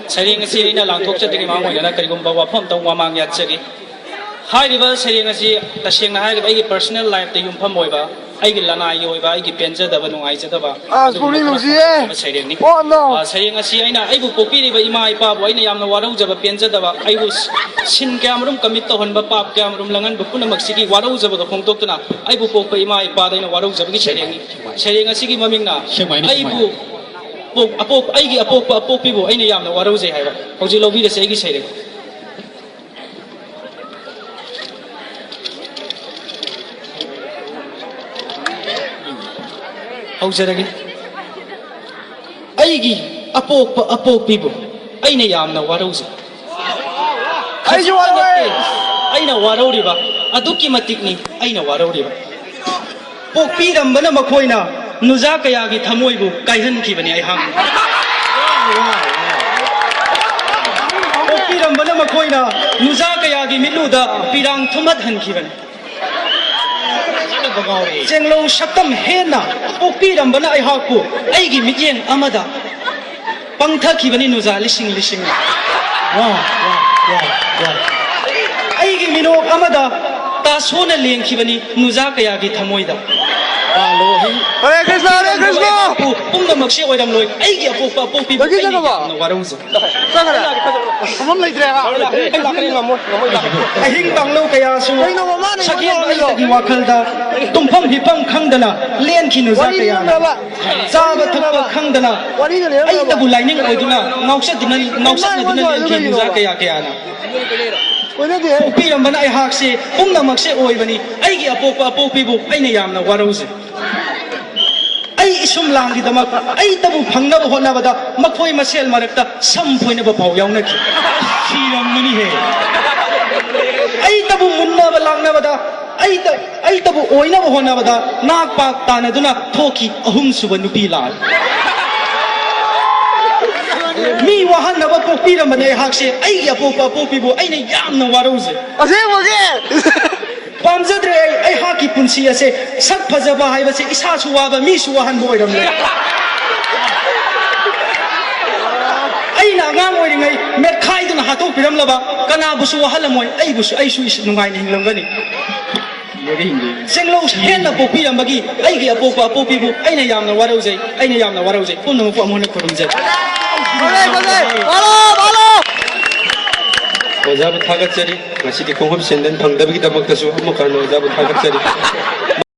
Sering si ina lang thok chadri ma mo yana karigum bawa phom tong wa mang yat chagi hai riba sering si taseng na hai riba ai personal life te yum pham oi ba ai gi lana ai ba ai gi penja da ba nungai cha da ba suri lu si e sering ni oh no sering si aina ai bu popi riba ima ipa bu aina yamna warau jaba penja da ba ai bu sin kamrum commit to hon ba pap kamrum langan bu puna mak sigi warau jaba da khong tok tuna ai bu pok pa ima ipa da ina warau jaba gi sering ni sering si gi maming na ai bu apok aigi apok pibo aina yamna warau jai haiba hoji lobi da seigi sere haujaragi aigi apok pibo aina yamna warau jai aiji warau aina warau riba aduki matik ni aina warau riba pok pi rambana makhoina nuja kaya gi thamoi bu kaihan ki bani ai hang piram bana makhoina nuja kaya gi milu da pirang thumat han ki bani chenglo shakam hena piram bana ai hak pu ai gi mityeng amada pangtha ki bani nuja lising lising ai gi mino amada ta sona leng ki bani nuja kaya gi thamoi da Hare Krishna, Hare Krishna. Pumna makshi oiram loi. Aigi apok pi. Bagi jaga ba? Warauza. Sagara. Amam lai trega. Ahing banglo kaya su. Sakya bai wakalda. Tumpham hipam khangdana. Len khinu za kaya. Zaba thukpa khangdana. Ai tabu lining oiduna. Ngausa duna len khinu za kaya kaya na. Piram bana ai hak se pumna makse oibani. Aigi apok pi bu aina yamna warauza. ai isum lang di damak ai tabu phangna bo hona bada makhoi masel marakta sam phoina ba pau yauna ki khiram mani he ai tabu munna ba langna bada ai tabu oina bo hona bada nak pak tana duna thoki ahum suba nupi lal mi wahan na ba pokpi ram bane hakse ai ya popi bo ai ne yam na warauze ase moge pamjadre ai haki punsi ase sak phajaba haiba se isa suwa ba mi suwa han boiram le ai na ngang oi ringai met khai dun ha to piram laba kana bu suwa halamoi ai bu su ai su is nungai ni hinglam gani senglo hen na popi ram bagi ai gi apopi bu ai na yam na warau jai pun na pu amone khorum jai balo 오자부 타갓자리 마시디 공업 센된 방답이기 때문에 그수 한목하는 오자부 타갓자리